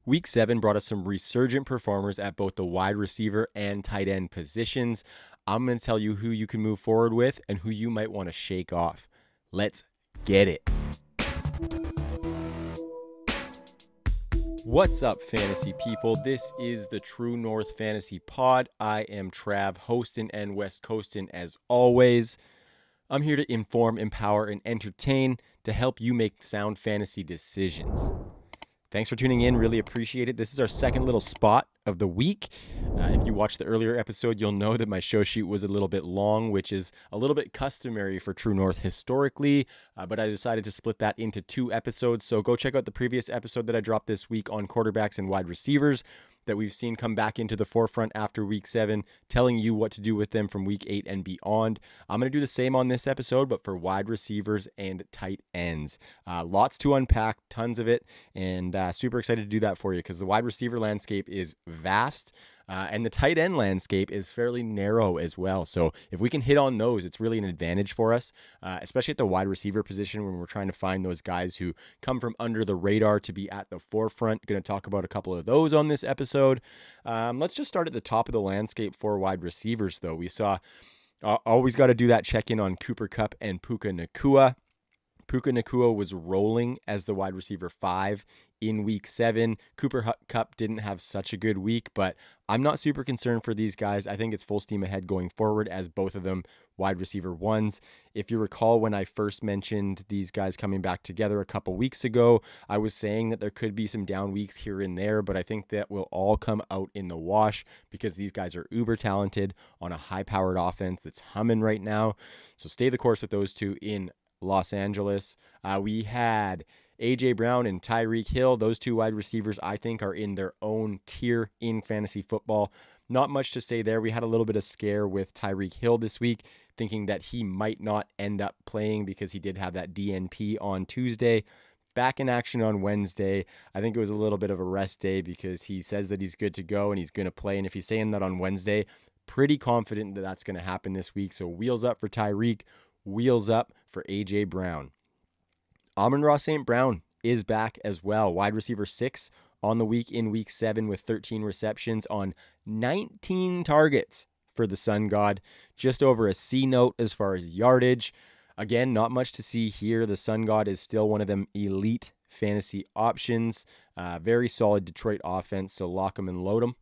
Week 7 brought us some resurgent performers at both the wide receiver and tight end positions. I'm going to tell you who you can move forward with and who you might want to shake off. Let's get it. What's up, fantasy people? This is the True North Fantasy Pod. I am Trav, hosting and West Coasting as always. I'm here to inform, empower, and entertain to help you make sound fantasy decisions. Thanks for tuning in. Really appreciate it. This is our second little spot of the week. If you watched the earlier episode, you'll know that my show sheet was a little bit long, which is a little bit customary for True North historically, but I decided to split that into 2 episodes. So go check out the previous episode that I dropped this week on quarterbacks and wide receivers that we've seen come back into the forefront after week 7, telling you what to do with them from week 8 and beyond. I'm going to do the same on this episode, but for wide receivers and tight ends. Lots to unpack, tons of it, and super excited to do that for you because the wide receiver landscape is vast. And the tight end landscape is fairly narrow as well. So if we can hit on those, it's really an advantage for us, especially at the wide receiver position when we're trying to find those guys who come from under the radar to be at the forefront. Going to talk about a couple of those on this episode. Let's just start at the top of the landscape for wide receivers, though. We saw always got to do that check-in on Cooper Kupp and Puka Nacua. Puka Nacua was rolling as the wide receiver 5 in week 7. Cooper Kupp didn't have such a good week, but I'm not super concerned for these guys. I think it's full steam ahead going forward as both of them wide receiver 1s. If you recall when I first mentioned these guys coming back together a couple weeks ago, I was saying that there could be some down weeks here and there, but I think that will all come out in the wash because these guys are uber talented on a high-powered offense that's humming right now. So stay the course with those two in Los Angeles. We had AJ Brown and Tyreek Hill. Those 2 wide receivers, I think, are in their own tier in fantasy football. Not much to say there. We had a little bit of scare with Tyreek Hill this week, thinking that he might not end up playing because he did have that DNP on Tuesday. Back in action on Wednesday. I think it was a little bit of a rest day because he says that he's good to go and he's going to play. And if he's saying that on Wednesday, pretty confident that that's going to happen this week. So wheels up for Tyreek. Wheels up for AJ Brown. Amon-Ra St. Brown is back as well. Wide receiver 6 on the week in week 7 with 13 receptions on 19 targets for the Sun God. Just over a C note as far as yardage. Again, not much to see here. The Sun God is still one of them elite fantasy options. Very solid Detroit offense, so lock them and load them.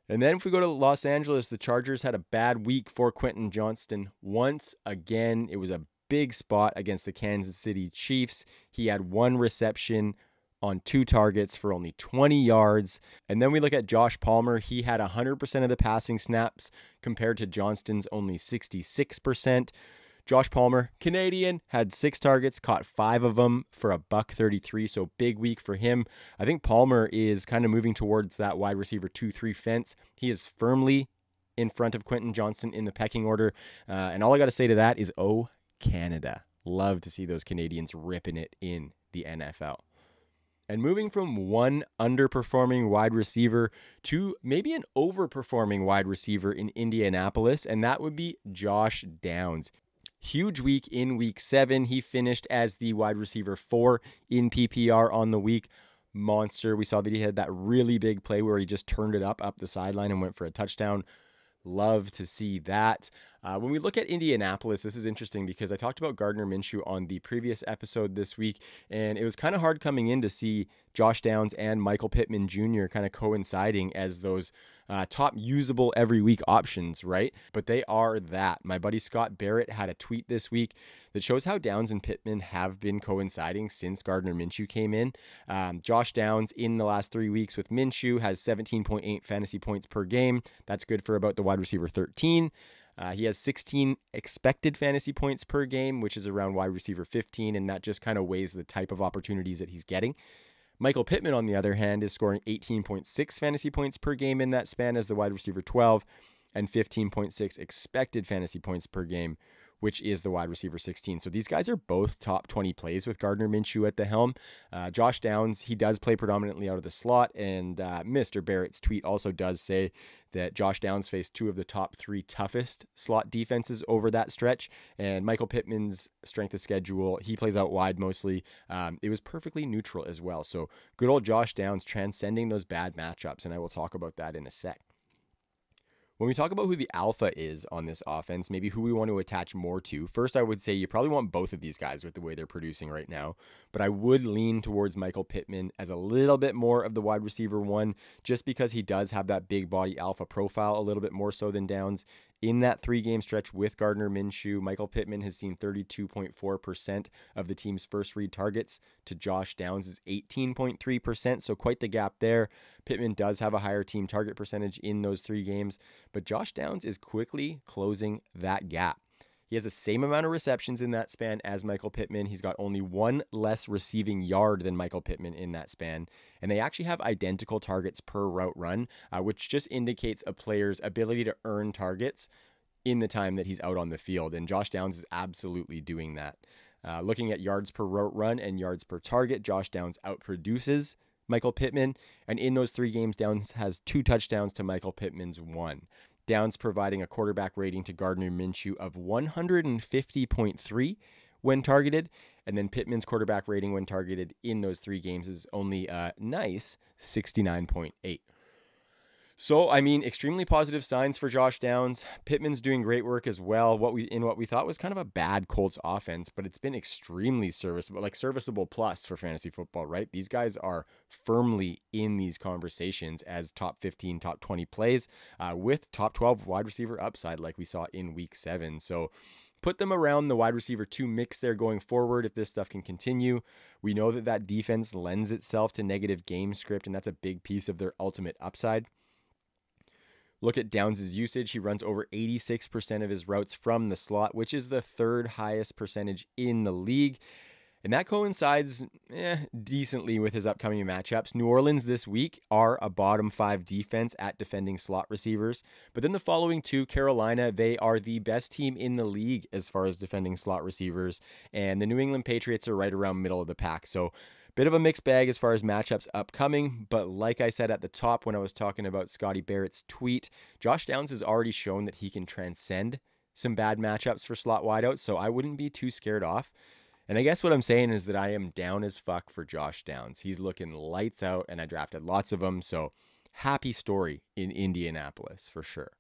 And then if we go to Los Angeles, the Chargers had a bad week for Quentin Johnston. Once again, it was a big spot against the Kansas City Chiefs. He had 1 reception on 2 targets for only 20 yards. And then we look at Josh Palmer. He had 100% of the passing snaps compared to Johnston's only 66%. Josh Palmer, Canadian, had 6 targets, caught 5 of them for $133, so big week for him. I think Palmer is kind of moving towards that wide receiver 2-3 fence. He is firmly in front of Quentin Johnston in the pecking order, and all I got to say to that is, oh, Canada. Love to see those Canadians ripping it in the NFL. And moving from one underperforming wide receiver to maybe an overperforming wide receiver in Indianapolis, and that would be Josh Downs. Huge week in week 7. He finished as the wide receiver 4 in PPR on the week. Monster. We saw that he had that really big play where he just turned it up the sideline and went for a touchdown. Love to see that. When we look at Indianapolis, this is interesting because I talked about Gardner Minshew on the previous episode this week, and it was kind of hard coming in to see Josh Downs and Michael Pittman Jr. kind of coinciding as those top usable every week options, right? But they are that. My buddy Scott Barrett had a tweet this week that shows how Downs and Pittman have been coinciding since Gardner Minshew came in. Josh Downs in the last 3 weeks with Minshew has 17.8 fantasy points per game. That's good for about the wide receiver 13. He has 16 expected fantasy points per game, which is around wide receiver 15, and that just kind of weighs the type of opportunities that he's getting. Michael Pittman, on the other hand, is scoring 18.6 fantasy points per game in that span as the wide receiver 12 and 15.6 expected fantasy points per game which is the wide receiver 16. So these guys are both top 20 plays with Gardner Minshew at the helm. Josh Downs, he does play predominantly out of the slot, and Mr. Barrett's tweet also does say that Josh Downs faced 2 of the top 3 toughest slot defenses over that stretch. And Michael Pittman's strength of schedule, he plays out wide mostly. It was perfectly neutral as well. So good old Josh Downs transcending those bad matchups, and I will talk about that in a sec. When we talk about who the alpha is on this offense, maybe who we want to attach more to, first I would say you probably want both of these guys with the way they're producing right now, but I would lean towards Michael Pittman as a little bit more of the wide receiver 1, just because he does have that big body alpha profile a little bit more so than Downs. In that 3-game stretch with Gardner Minshew, Michael Pittman has seen 32.4% of the team's first read targets to Josh Downs' 18.3%, so quite the gap there. Pittman does have a higher team target percentage in those 3 games, but Josh Downs is quickly closing that gap. He has the same amount of receptions in that span as Michael Pittman. He's got only 1 less receiving yard than Michael Pittman in that span. And they actually have identical targets per route run, which just indicates a player's ability to earn targets in the time that he's out on the field. And Josh Downs is absolutely doing that. Looking at yards per route run and yards per target, Josh Downs outproduces Michael Pittman. And in those 3 games, Downs has 2 touchdowns to Michael Pittman's 1. Downs providing a quarterback rating to Gardner Minshew of 150.3 when targeted, and then Pittman's quarterback rating when targeted in those 3 games is only a nice 69.8. So, I mean, extremely positive signs for Josh Downs. Pittman's doing great work as well. What we thought was kind of a bad Colts offense, but it's been extremely serviceable, like serviceable plus for fantasy football, right? These guys are firmly in these conversations as top 15, top 20 plays with top 12 wide receiver upside like we saw in week 7. So put them around the wide receiver 2 mix there going forward if this stuff can continue. We know that defense lends itself to negative game script, and that's a big piece of their ultimate upside. Look at Downs' usage. He runs over 86% of his routes from the slot, which is the 3rd highest percentage in the league. And that coincides decently with his upcoming matchups. New Orleans this week are a bottom 5 defense at defending slot receivers. But then the following 2, Carolina, they are the best team in the league as far as defending slot receivers. And the New England Patriots are right around middle of the pack. So bit of a mixed bag as far as matchups upcoming, but like I said at the top when I was talking about Scotty Barrett's tweet, Josh Downs has already shown that he can transcend some bad matchups for slot wideouts, so I wouldn't be too scared off. And I guess what I'm saying is that I am down as fuck for Josh Downs. He's looking lights out, and I drafted lots of them, so happy story in Indianapolis for sure.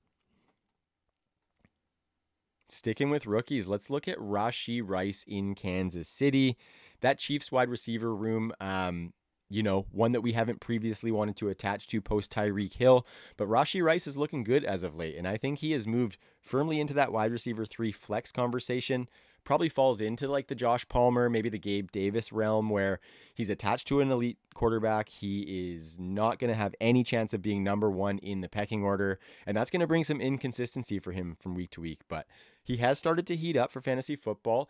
Sticking with rookies, let's look at Rashee Rice in Kansas City. That Chiefs wide receiver room, one that we haven't previously wanted to attach to post Tyreek Hill, but Rashee Rice is looking good as of late, and I think he has moved firmly into that wide receiver 3 flex conversation. Probably falls into like the Josh Palmer, maybe the Gabe Davis realm, where he's attached to an elite quarterback. He is not going to have any chance of being number 1 in the pecking order, and that's going to bring some inconsistency for him from week to week, but he has started to heat up for fantasy football.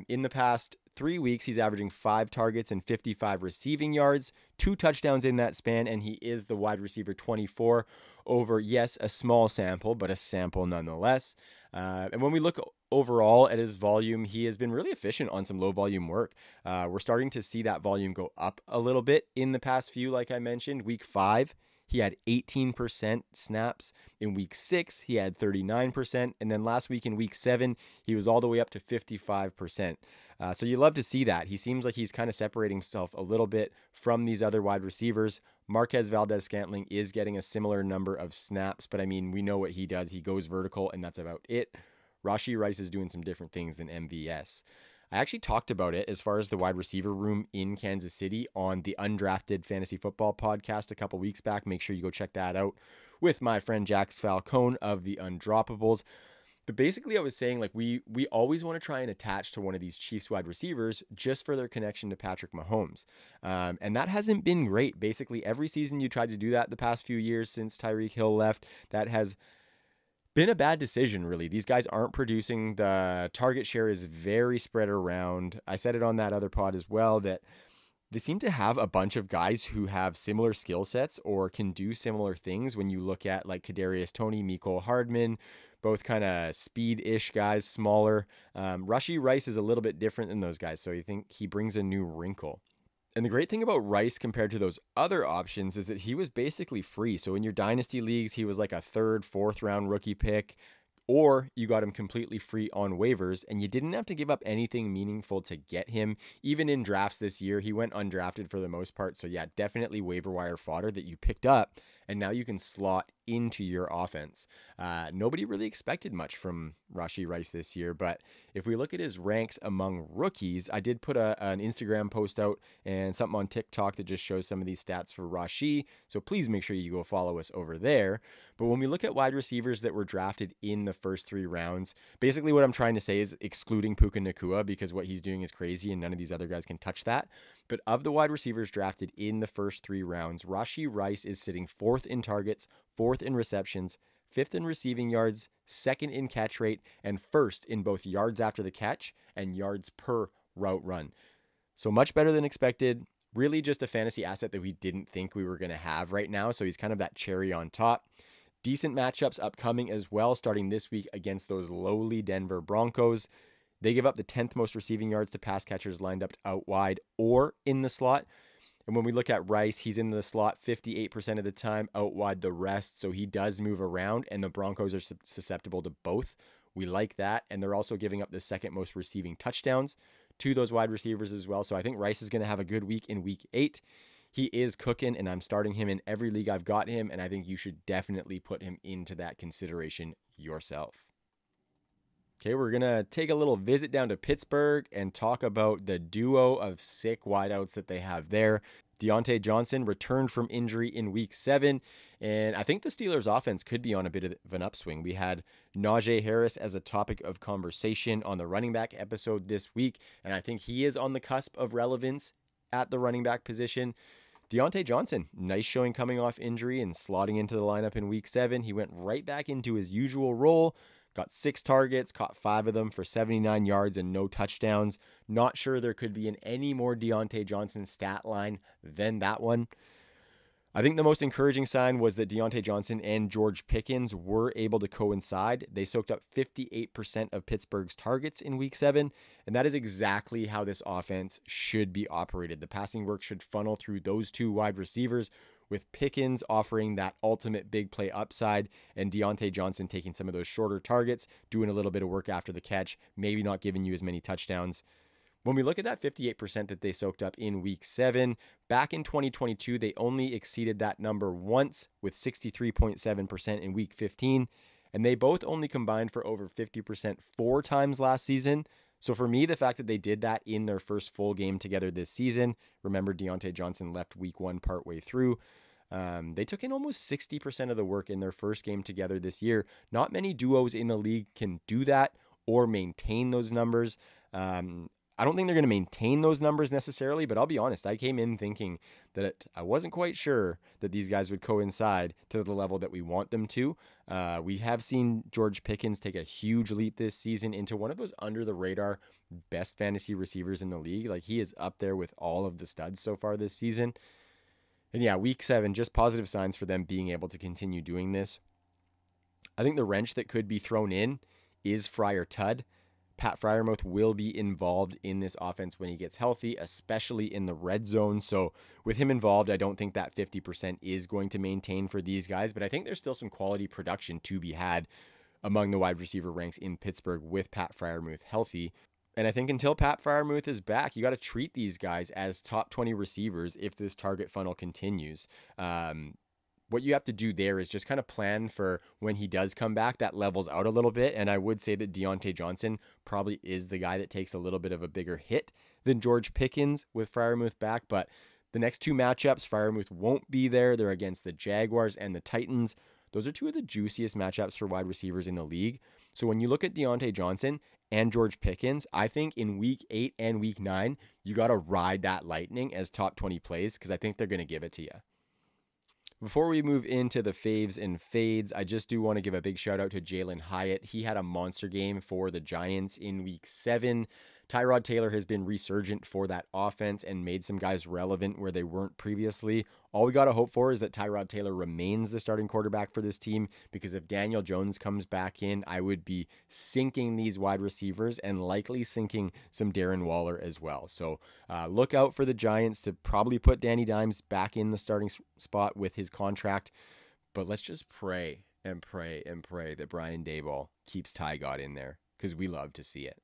In the past 3 weeks, he's averaging 5 targets and 55 receiving yards, 2 touchdowns in that span, and he is the wide receiver 24 over, yes, a small sample, but a sample nonetheless. And when we look overall at his volume, he has been really efficient on some low volume work. We're starting to see that volume go up a little bit in the past few, like I mentioned. Week 5, he had 18% snaps. In week 6, he had 39%. And then last week in week 7, he was all the way up to 55%. So you love to see that. He seems like he's kind of separating himself a little bit from these other wide receivers. Marquez Valdez-Scantling is getting a similar number of snaps, but I mean, we know what he does. He goes vertical, and that's about it. Rashee Rice is doing some different things than MVS. I actually talked about it as far as the wide receiver room in Kansas City on the Undrafted Fantasy Football podcast a couple weeks back. Make sure you go check that out with my friend Jax Falcone of the Undroppables. But basically I was saying, like, we always want to try and attach to one of these Chiefs wide receivers just for their connection to Patrick Mahomes. And that hasn't been great. Basically every season you tried to do that the past few years since Tyreek Hill left, that has been a bad decision, really. These guys aren't producing. The target share is very spread around. I said it on that other pod as well, that they seem to have a bunch of guys who have similar skill sets or can do similar things when you look at like Kadarius Toney, Mecole Hardman, both kind of speed-ish guys, smaller. Rashee Rice is a little bit different than those guys, so I think he brings a new wrinkle. And the great thing about Rice compared to those other options is that he was basically free. So in your dynasty leagues, he was like a third, fourth round rookie pick, or you got him completely free on waivers and you didn't have to give up anything meaningful to get him. Even in drafts this year, he went undrafted for the most part. So yeah, definitely waiver wire fodder that you picked up and now you can slot into your offense. Nobody really expected much from Rashee Rice this year, but if we look at his ranks among rookies, I did put an Instagram post out and something on TikTok that just shows some of these stats for Rashee, so please make sure you go follow us over there. But when we look at wide receivers that were drafted in the first 3 rounds, basically what I'm trying to say is excluding Puka Nacua, because what he's doing is crazy and none of these other guys can touch that. But of the wide receivers drafted in the first 3 rounds, Rashee Rice is sitting 4th in targets, 4th in receptions, 5th in receiving yards, 2nd in catch rate, and 1st in both yards after the catch and yards per route run. So much better than expected. Really just a fantasy asset that we didn't think we were going to have right now. So he's kind of that cherry on top. Decent matchups upcoming as well, starting this week against those lowly Denver Broncos. They give up the 10th most receiving yards to pass catchers lined up out wide or in the slot. And when we look at Rice, he's in the slot 58% of the time, out wide the rest. So he does move around, and the Broncos are susceptible to both. We like that. And they're also giving up the 2nd most receiving touchdowns to those wide receivers as well. So I think Rice is going to have a good week in week 8. He is cooking, and I'm starting him in every league I've got him. And I think you should definitely put him into that consideration yourself. Okay, we're going to take a little visit down to Pittsburgh and talk about the duo of sick wideouts that they have there. Diontae Johnson returned from injury in week 7, and I think the Steelers' offense could be on a bit of an upswing. We had Najee Harris as a topic of conversation on the running back episode this week, and I think he is on the cusp of relevance at the running back position. Diontae Johnson, nice showing coming off injury and slotting into the lineup in week 7. He went right back into his usual role. Got 6 targets, caught 5 of them for 79 yards and no touchdowns. Not sure there could be any more Diontae Johnson stat line than that one. I think the most encouraging sign was that Diontae Johnson and George Pickens were able to coincide. They soaked up 58% of Pittsburgh's targets in week 7, and that is exactly how this offense should be operated. The passing work should funnel through those 2 wide receivers, with Pickens offering that ultimate big play upside and Diontae Johnson taking some of those shorter targets, doing a little bit of work after the catch, maybe not giving you as many touchdowns. When we look at that 58% that they soaked up in week 7, back in 2022, they only exceeded that number once with 63.7% in week 15, and they both only combined for over 50% 4 times last season. So for me, the fact that they did that in their first full game together this season, remember Diontae Johnson left week 1 partway through, they took in almost 60% of the work in their first game together this year. Not many duos in the league can do that or maintain those numbers. I don't think they're going to maintain those numbers necessarily, but I'll be honest, I came in thinking that I wasn't quite sure that these guys would coincide to the level that we want them to. We have seen George Pickens take a huge leap this season into one of those under-the-radar best fantasy receivers in the league. Like, he is up there with all of the studs so far this season. And yeah, week 7, just positive signs for them being able to continue doing this. I think the wrench that could be thrown in is Fryer Tudd. Pat Freiermuth will be involved in this offense when he gets healthy, especially in the red zone. So with him involved, I don't think that 50% is going to maintain for these guys, but I think there's still some quality production to be had among the wide receiver ranks in Pittsburgh with Pat Freiermuth healthy. And I think until Pat Freiermuth is back, you got to treat these guys as top 20 receivers if this target funnel continues. What you have to do there is just kind of plan for when he does come back, that levels out a little bit. And I would say that Diontae Johnson probably is the guy that takes a little bit of a bigger hit than George Pickens with Freiermuth back. But the next 2 matchups, Freiermuth won't be there. They're against the Jaguars and the Titans. Those are 2 of the juiciest matchups for wide receivers in the league. So when you look at Diontae Johnson and George Pickens, I think in week 8 and week 9, you got to ride that lightning as top 20 plays because I think they're going to give it to you. Before we move into the faves and fades, I just do want to give a big shout out to Jalen Hyatt. He had a monster game for the Giants in week 7. Tyrod Taylor has been resurgent for that offense and made some guys relevant where they weren't previously. All we got to hope for is that Tyrod Taylor remains the starting quarterback for this team, because if Daniel Jones comes back in, I would be sinking these wide receivers and likely sinking some Darren Waller as well. So look out for the Giants to probably put Danny Dimes back in the starting spot with his contract. But let's just pray and pray and pray that Brian Daboll keeps Ty God in there, because we love to see it.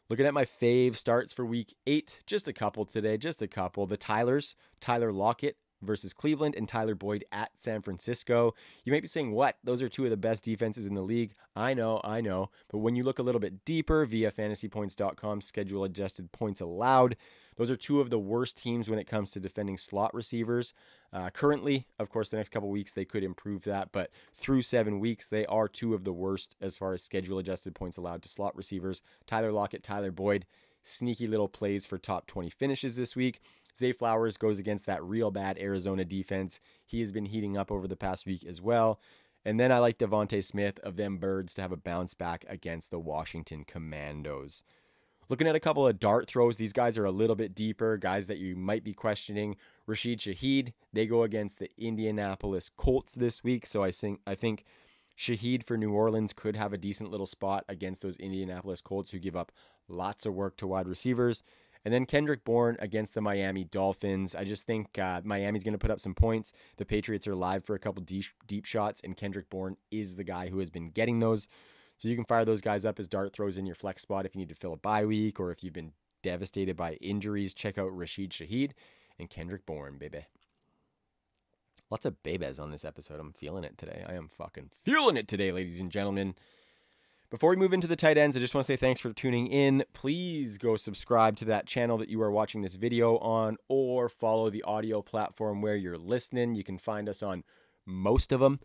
Looking at my fave starts for week 8, just a couple today, just a couple. The Tylers, Tyler Lockett versus Cleveland and Tyler Boyd at San Francisco. You might be saying, what? Those are two of the best defenses in the league. I know. But when you look a little bit deeper via fantasypoints.com, schedule adjusted points allowed, those are two of the worst teams when it comes to defending slot receivers. Currently, of course, the next couple weeks, they could improve that. But through 7 weeks, they are two of the worst as far as schedule adjusted points allowed to slot receivers. Tyler Lockett, Tyler Boyd, sneaky little plays for top 20 finishes this week. Zay Flowers goes against that real bad Arizona defense. He has been heating up over the past week as well. And then I like Devontae Smith of them Birds to have a bounce back against the Washington Commandos. Looking at a couple of dart throws, these guys are a little bit deeper, guys that you might be questioning. Rashid Shaheed, they go against the Indianapolis Colts this week, so I think Shaheed for New Orleans could have a decent little spot against those Indianapolis Colts who give up lots of work to wide receivers. And then Kendrick Bourne against the Miami Dolphins. I just think Miami's going to put up some points. The Patriots are live for a couple deep shots, and Kendrick Bourne is the guy who has been getting those. So you can fire those guys up as dart throws in your flex spot if you need to fill a bye week, or if you've been devastated by injuries. Check out Rashid Shaheed and Kendrick Bourne, baby. Lots of babies on this episode. I'm feeling it today. I am fucking feeling it today, ladies and gentlemen. Before we move into the tight ends, I just want to say thanks for tuning in. Please go subscribe to that channel that you are watching this video on, or follow the audio platform where you're listening. You can find us on most of them.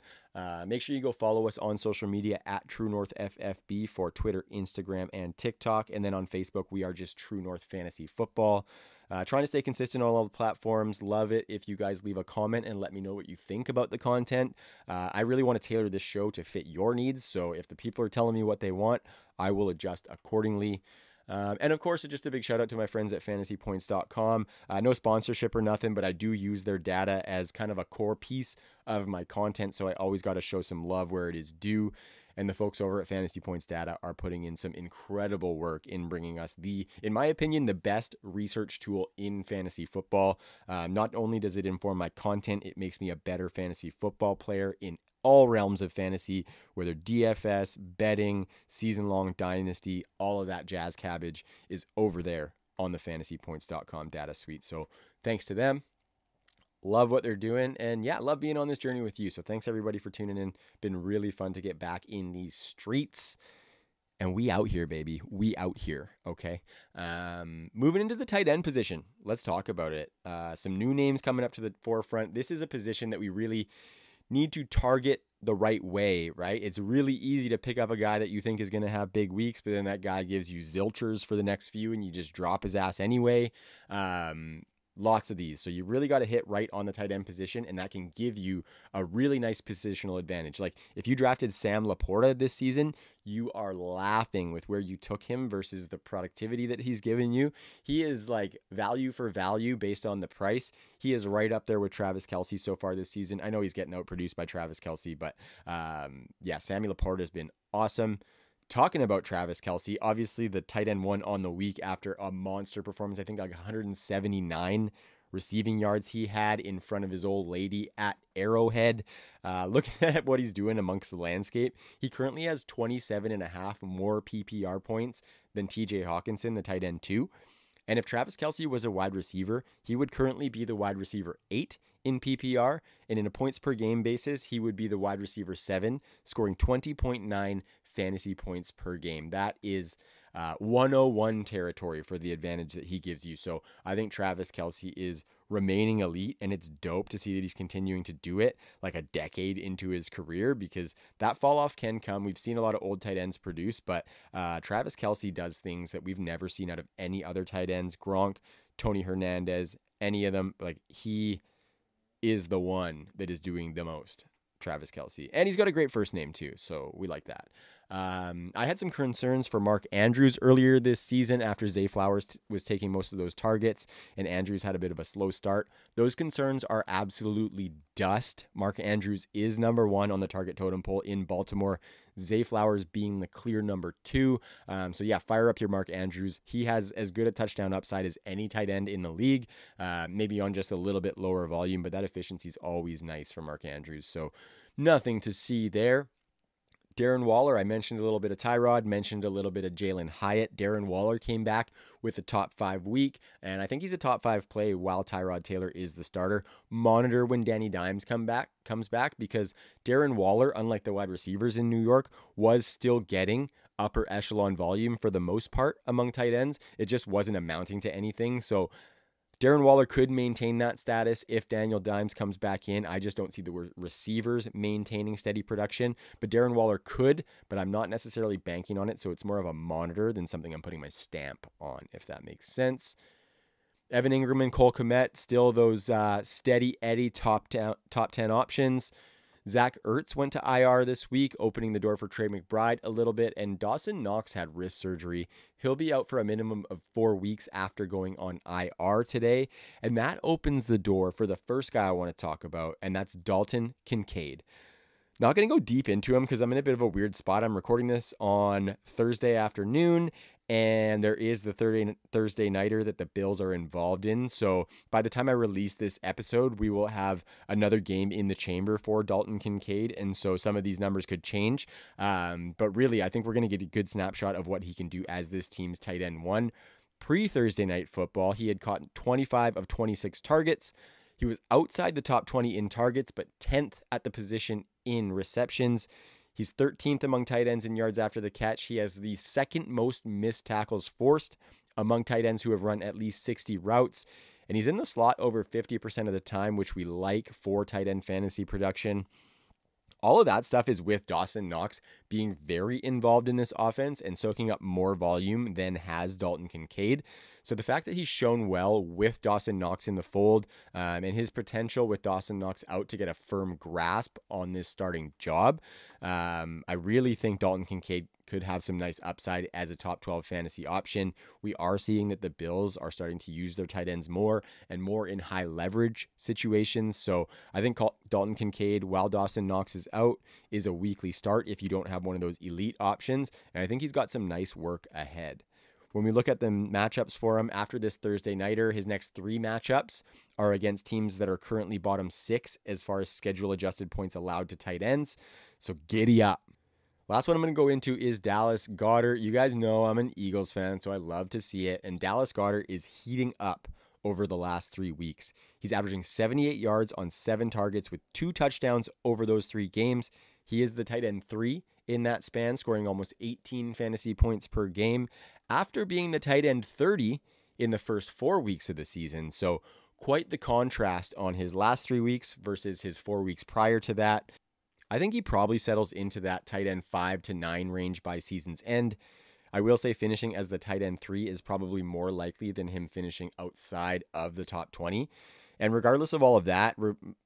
Make sure you go follow us on social media at True North FFB for Twitter, Instagram, and TikTok. And then on Facebook, we are just True North Fantasy Football. Trying to stay consistent on all the platforms. Love it if you guys leave a comment and let me know what you think about the content. I really want to tailor this show to fit your needs. So if the people are telling me what they want, I will adjust accordingly. And of course, just a big shout out to my friends at fantasypoints.com. No sponsorship or nothing, but I do use their data as kind of a core piece of my content. So I always got to show some love where it is due. And the folks over at Fantasy Points Data are putting in some incredible work in bringing us in my opinion, the best research tool in fantasy football. Not only does it inform my content, it makes me a better fantasy football player in all realms of fantasy, whether DFS, betting, season-long dynasty, all of that jazz cabbage is over there on the fantasypoints.com data suite. So thanks to them. Love what they're doing, and yeah, love being on this journey with you. So thanks everybody for tuning in. Been really fun to get back in these streets, and we out here, baby. We out here. Okay. Moving into the tight end position. Let's talk about it. Some new names coming up to the forefront. This is a position that we really need to target the right way, right? It's really easy to pick up a guy that you think is going to have big weeks, but then that guy gives you zilchers for the next few and you just drop his ass anyway. Lots of these. So you really got to hit right on the tight end position, and that can give you a really nice positional advantage. Like if you drafted Sam Laporta this season, you are laughing with where you took him versus the productivity that he's given you. He is like value for value based on the price. He is right up there with Travis Kelce so far this season. I know he's getting outproduced by Travis Kelce, but yeah, Sammy Laporta has been awesome. Talking about Travis Kelce, obviously the tight end won on the week after a monster performance. I think like 179 receiving yards he had in front of his old lady at Arrowhead. Looking at what he's doing amongst the landscape, he currently has 27.5 more PPR points than TJ Hawkinson, the tight end 2. And if Travis Kelce was a wide receiver, he would currently be the wide receiver 8 in PPR. And in a points per game basis, he would be the wide receiver 7, scoring 20.9 fantasy points per game. That is 101 territory for the advantage that he gives you. So I think Travis Kelce is remaining elite, and it's dope to see that he's continuing to do it like a decade into his career, because that fall off can come. We've seen a lot of old tight ends produce, but Travis Kelce does things that we've never seen out of any other tight ends. Gronk, Tony Hernandez, any of them. Like, he is the one that is doing the most, Travis Kelce. And he's got a great first name too, so we like that. I had some concerns for Mark Andrews earlier this season after Zay Flowers was taking most of those targets and Andrews had a bit of a slow start. Those concerns are absolutely dust. Mark Andrews is number one on the target totem pole in Baltimore. Zay Flowers being the clear number two. So yeah, fire up your Mark Andrews. He has as good a touchdown upside as any tight end in the league, maybe on just a little bit lower volume, but that efficiency is always nice for Mark Andrews. So nothing to see there. Darren Waller, I mentioned a little bit of Tyrod, mentioned a little bit of Jalen Hyatt. Darren Waller came back with a top 5 week, and I think he's a top 5 play while Tyrod Taylor is the starter. Monitor when Danny Dimes comes back because Darren Waller, unlike the wide receivers in New York, was still getting upper echelon volume for the most part among tight ends. It just wasn't amounting to anything. So Darren Waller could maintain that status if Daniel Dimes comes back in. I just don't see the receivers maintaining steady production. But Darren Waller could, but I'm not necessarily banking on it. So it's more of a monitor than something I'm putting my stamp on, if that makes sense. Evan Ingram and Cole Kmet, still those steady Eddie top 10 options. Zach Ertz went to IR this week, opening the door for Trey McBride a little bit, and Dawson Knox had wrist surgery. He'll be out for a minimum of 4 weeks after going on IR today, and that opens the door for the first guy I want to talk about, and that's Dalton Kincaid. Not going to go deep into him because I'm in a bit of a weird spot. I'm recording this on Thursday afternoon, and there is the Thursday nighter that the Bills are involved in. So by the time I release this episode, we will have another game in the chamber for Dalton Kincaid, and so some of these numbers could change. But really, I think we're going to get a good snapshot of what he can do as this team's tight end one. Pre-Thursday night football, he had caught 25 of 26 targets. He was outside the top 20 in targets, but 10th at the position in receptions. He's 13th among tight ends in yards after the catch. He has the second most missed tackles forced among tight ends who have run at least 60 routes. And he's in the slot over 50% of the time, which we like for tight end fantasy production. All of that stuff is with Dawson Knox being very involved in this offense and soaking up more volume than has Dalton Kincaid. So the fact that he's shown well with Dawson Knox in the fold and his potential with Dawson Knox out to get a firm grasp on this starting job, I really think Dalton Kincaid could have some nice upside as a top 12 fantasy option. We are seeing that the Bills are starting to use their tight ends more and more in high leverage situations. So I think Dalton Kincaid, while Dawson Knox is out, is a weekly start if you don't have one of those elite options. And I think he's got some nice work ahead. When we look at the matchups for him after this Thursday nighter, his next 3 matchups are against teams that are currently bottom 6 as far as schedule adjusted points allowed to tight ends. So giddy up. Last one I'm going to go into is Dallas Goedert. You guys know I'm an Eagles fan, so I love to see it. And Dallas Goedert is heating up over the last 3 weeks. He's averaging 78 yards on 7 targets with 2 touchdowns over those 3 games. He is the tight end 3 in that span, scoring almost 18 fantasy points per game after being the tight end 30 in the first 4 weeks of the season. So quite the contrast on his last 3 weeks versus his 4 weeks prior to that. I think he probably settles into that tight end 5 to 9 range by season's end. I will say finishing as the tight end 3 is probably more likely than him finishing outside of the top 20. And regardless of all of that,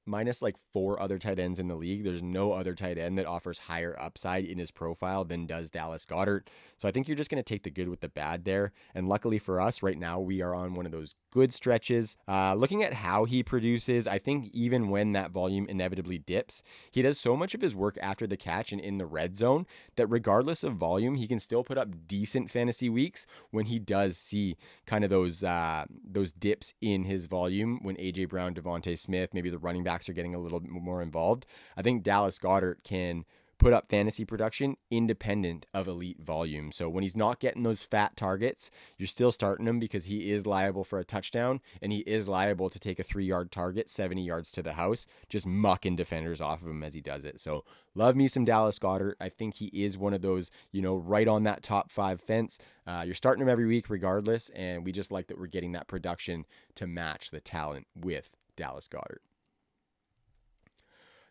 minus like 4 other tight ends in the league, there's no other tight end that offers higher upside in his profile than does Dallas Goedert. So I think you're just going to take the good with the bad there. And luckily for us, right now, we are on one of those good stretches. Looking at how he produces, I think even when that volume inevitably dips, he does so much of his work after the catch and in the red zone that regardless of volume, he can still put up decent fantasy weeks when he does see kind of those dips in his volume when AJ Brown, Devontae Smith, maybe the running backs are getting a little bit more involved. I think Dallas Goedert can put up fantasy production independent of elite volume. So when he's not getting those fat targets, you're still starting him because he is liable for a touchdown and he is liable to take a 3-yard target 70 yards to the house, just mucking defenders off of him as he does it. So love me some Dallas Goedert. I think he is one of those, right on that top 5 fence. You're starting him every week regardless, and we just like that we're getting that production to match the talent with Dallas Goedert.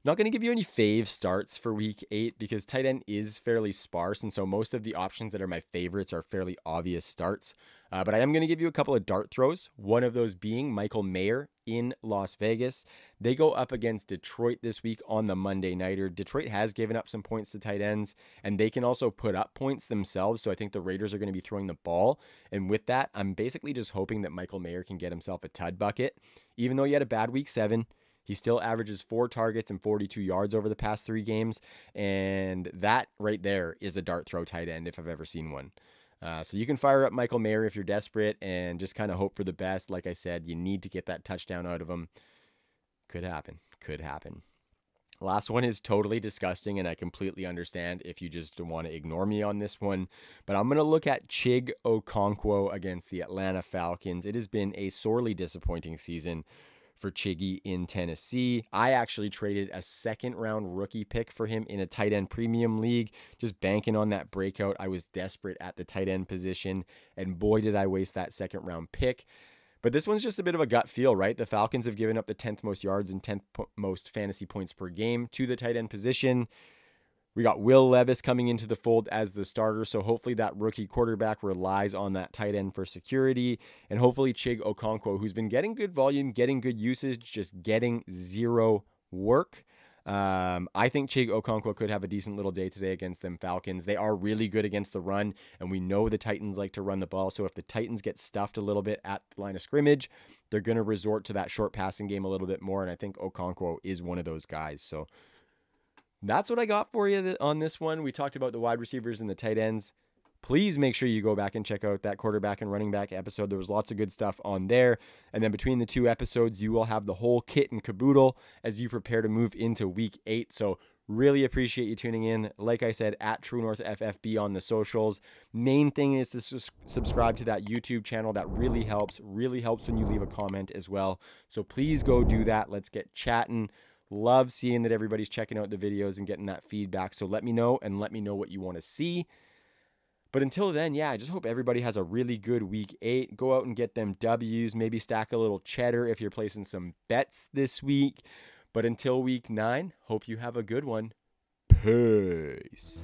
Not going to give you any fave starts for week 8 because tight end is fairly sparse. And so most of the options that are my favorites are fairly obvious starts. But I am going to give you a couple of dart throws. One of those being Michael Mayer in Las Vegas. They go up against Detroit this week on the Monday nighter. Detroit has given up some points to tight ends, and they can also put up points themselves, so I think the Raiders are going to be throwing the ball. And with that, I'm basically just hoping that Michael Mayer can get himself a tud bucket. Even though he had a bad week 7, he still averages 4 targets and 42 yards over the past 3 games, and that right there is a dart throw tight end if I've ever seen one. So you can fire up Michael Mayer if you're desperate and just kind of hope for the best. Like I said, you need to get that touchdown out of him. Could happen. Could happen. Last one is totally disgusting, and I completely understand if you just want to ignore me on this one. But I'm going to look at Chig Okonkwo against the Atlanta Falcons. It has been a sorely disappointing season for Chiggy in Tennessee. I actually traded a second-round rookie pick for him in a tight end premium league, just banking on that breakout. I was desperate at the tight end position, and boy, did I waste that second-round pick. But this one's just a bit of a gut feel, right? The Falcons have given up the 10th most yards and 10th most fantasy points per game to the tight end position. We got Will Levis coming into the fold as the starter, so hopefully that rookie quarterback relies on that tight end for security, and hopefully Chig Okonkwo, who's been getting good volume, getting good usage, just getting zero work. I think Chig Okonkwo could have a decent little day today against them Falcons. They are really good against the run, and we know the Titans like to run the ball, so if the Titans get stuffed a little bit at the line of scrimmage, they're going to resort to that short passing game a little bit more, and I think Okonkwo is one of those guys, so that's what I got for you on this one. We talked about the wide receivers and the tight ends. Please make sure you go back and check out that quarterback and running back episode. There was lots of good stuff on there. And then between the 2 episodes, you will have the whole kit and caboodle as you prepare to move into week 8. So really appreciate you tuning in. Like I said, at True North FFB on the socials. Main thing is to subscribe to that YouTube channel. That really helps when you leave a comment as well. So please go do that. Let's get chatting. Love seeing that everybody's checking out the videos and getting that feedback. So let me know, and let me know what you want to see. But until then, yeah, I just hope everybody has a really good week 8. Go out and get them W's. Maybe stack a little cheddar if you're placing some bets this week. But until week 9, hope you have a good one. Peace.